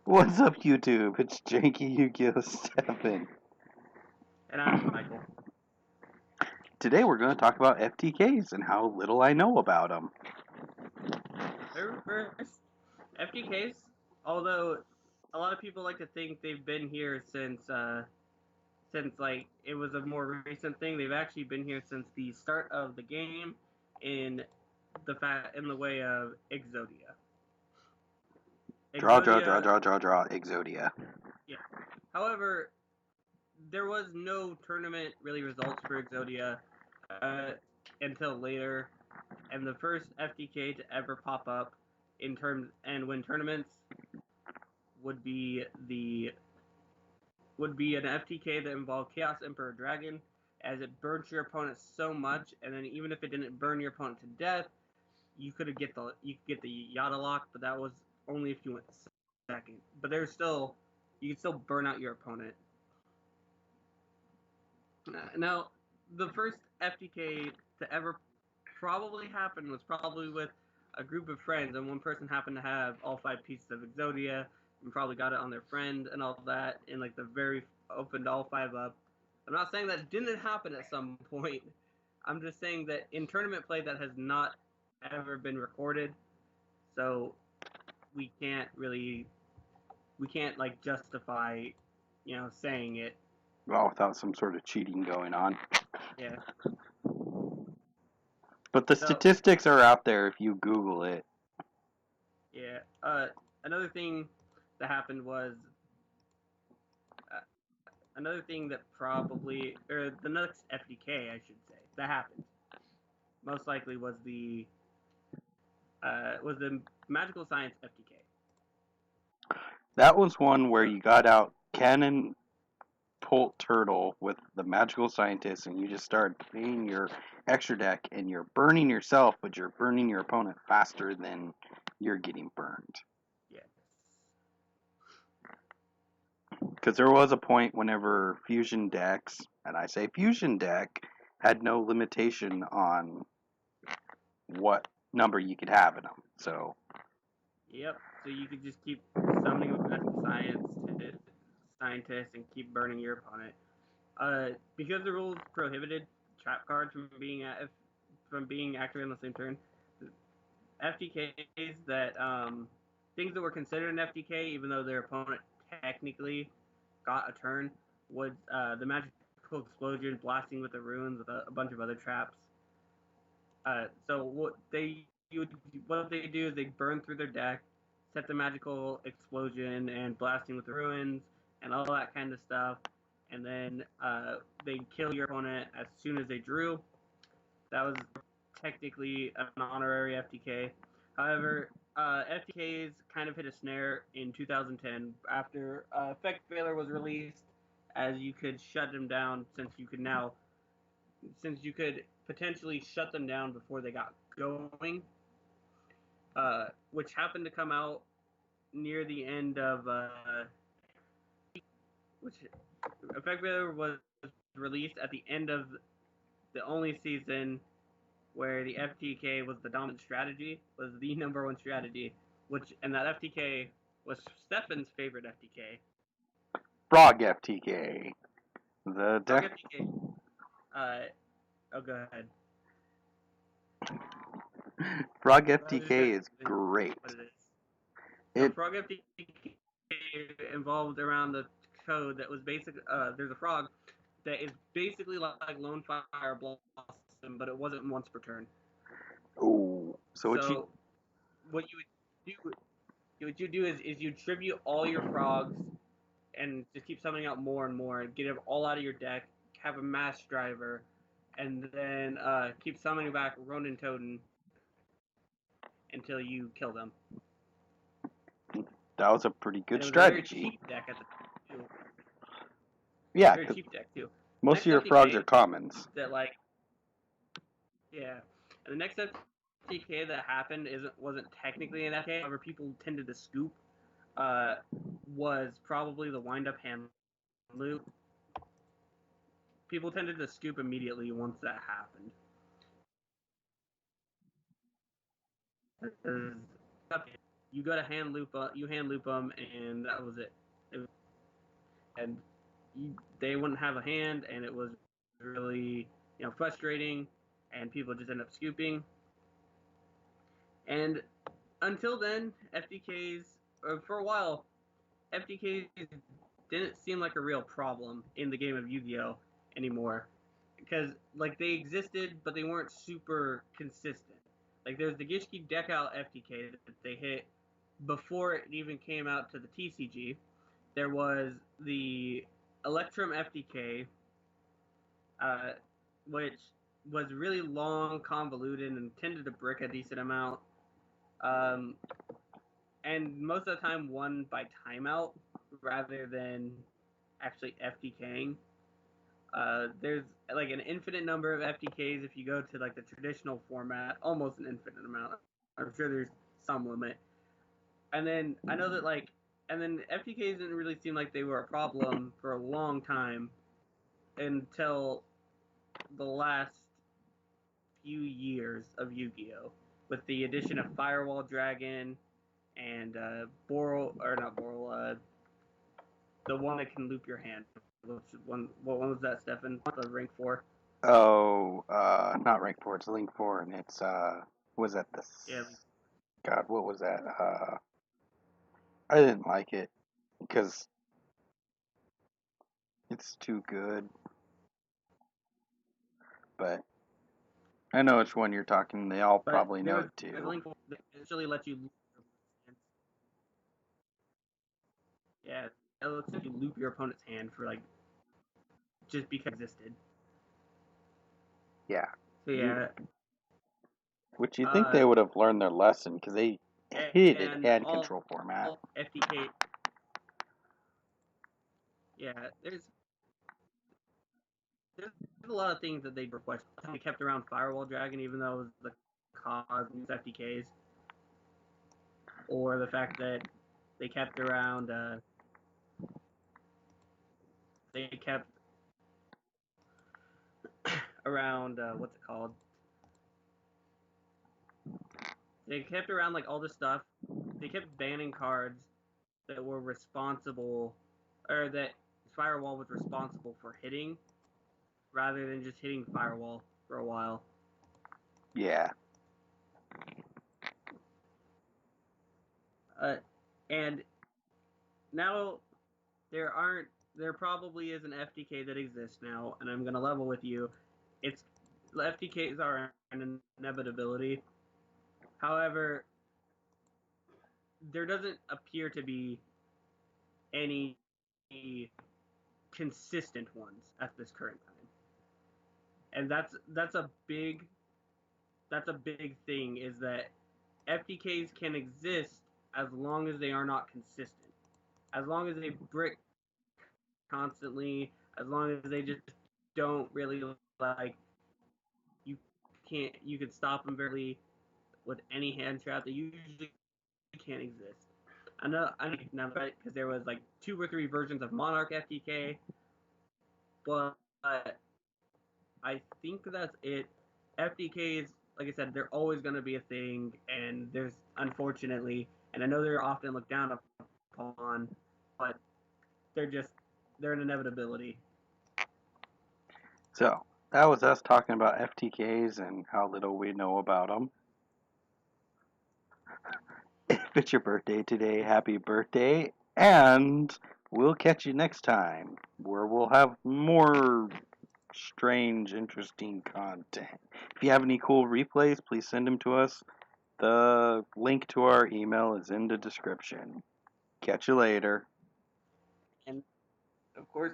What's up, YouTube? It's JankyYGO Steafen. And I'm Michael. Today we're going to talk about FTKs and how little I know about them. First, FTKs, although a lot of people like to think they've been here since like it was a more recent thing, they've actually been here since the start of the game in the way of Exodia. Draw, Exodia. Yeah. However, there was no tournament really results for Exodia until later, and the first FTK to ever pop up in terms and win tournaments would be an FTK that involved Chaos Emperor Dragon, as it burnt your opponent so much, and then even if it didn't burn your opponent to death, you could get the Yada lock, but that was only if you went second. But you could still burn out your opponent. Now, the first FTK to ever probably happen was probably with a group of friends, and one person happened to have all 5 pieces of Exodia and probably got it on their friend and all that, and like the very opened all 5 up. I'm not saying that didn't happen at some point. I'm just saying that in tournament play that has not ever been recorded, so we can't like justify, saying it. Well, without some sort of cheating going on. Yeah. But the So statistics are out there if you Google it. yeah. Another thing that happened was another thing that probably, or the next FTK, I should say, that happened most likely was the Magical Science FTK. That was one where you got out Cannon Pult Turtle with the Magical Scientist, and you just start playing your extra deck, and you're burning yourself, but you're burning your opponent faster than you're getting burned. Yes. Because there was a point whenever fusion decks, and I say fusion deck, had no limitation on what number you could have in them. So. Yep. So you could just keep summoning with Magical Scientist and keep burning your opponent. Because the rules prohibited trap cards from being activated on the same turn, FTKs that things that were considered an FTK, even though their opponent technically got a turn, was the Magical Explosion, blasting with the ruins, with a bunch of other traps. So what they do is they burn through their deck, set the Magical Explosion and blasting with the ruins and all that kind of stuff, and then they kill your opponent as soon as they drew. That was technically an honorary FTK. However, FTKs kind of hit a snare in 2010 after Effect Failure was released, as you could shut them down since you could potentially shut them down before they got going, which happened to come out near the end of which Effect Failure was released at the end of the only season where the FTK was the dominant strategy, was the number 1 strategy, and that FTK was Stefen's favorite FTK. Frog FTK. The deck. Frog FTK. Go ahead. Frog FTK is great. So Frog FTK involved around the code that was basically there's a frog that is basically like Lone Fire Blossom, but it wasn't once per turn. Oh, so what you would do is you tribute all your frogs and just keep summoning out more and more, and get it all out of your deck, have a mass driver, and then keep summoning back Ronin Totem until you kill them. That was a pretty good strategy. A very cheap deck at the time, too. Yeah, very cheap deck too. Most of your frogs are commons. And the next FTK that happened wasn't technically an FTK. However, people tended to scoop. Was probably the wind-up hand loop. People tended to scoop immediately once that happened. you go to you hand loop them, and that was it. And they wouldn't have a hand, and it was really frustrating, and people just end up scooping. And until then, FTKs for a while, FTKs didn't seem like a real problem in the game of Yu-Gi-Oh anymore, because like they existed, but they weren't super consistent. Like there's the Gishki deck out FTK that they hit before it even came out to the TCG. There was the Electrum FTK, which was really long, convoluted, and tended to brick a decent amount. And most of the time won by timeout rather than actually FTKing. There's like an infinite number of FTKs if you go to like the traditional format, almost an infinite amount. I'm sure there's some limit. And then I know that and then FTKs didn't really seem like they were a problem for a long time until the last few years of Yu-Gi-Oh! With the addition of Firewall Dragon and Boral, or not Boral, the one that can loop your hand. What one was that, Stefan? The rank 4? Oh, not rank 4, it's Link 4, and it's, was that this? Yeah. God, what was that? I didn't like it, because it's too good. But I know which one you're talking. They all probably know it too. Link 4 that actually lets you loop your hand. Yeah, it lets you loop your opponent's hand for like just because it existed. Yeah. So yeah. Which you think they would have learned their lesson, because they hated hand control format. FTK. Yeah, there's a lot of things that they requested. They kept around Firewall Dragon, even though it was the cause of FTKs, or the fact that they kept around. They kept around what's it called? They kept around like all this stuff. They kept banning cards that were responsible, or that Firewall was responsible for hitting, rather than just hitting Firewall for a while. Yeah. And now there probably is an FTK that exists now, and I'm gonna level with you. FTKs are an inevitability. However, there doesn't appear to be any consistent ones at this current time, and that's a big thing, is that FTKs can exist as long as they are not consistent. As long as they brick constantly, as long as they just don't really like, you can stop them barely with any hand trap. They usually can't exist. I know because there was like 2 or 3 versions of Monarch FTK, but I think that's it. FTKs, like I said, they're always going to be a thing, and there's unfortunately, and I know they're often looked down upon, but they're an inevitability. So that was us talking about FTKs and how little we know about them. If it's your birthday today, happy birthday, and we'll catch you next time, where we'll have more strange, interesting content. If you have any cool replays, please send them to us. The link to our email is in the description. Catch you later. And of course,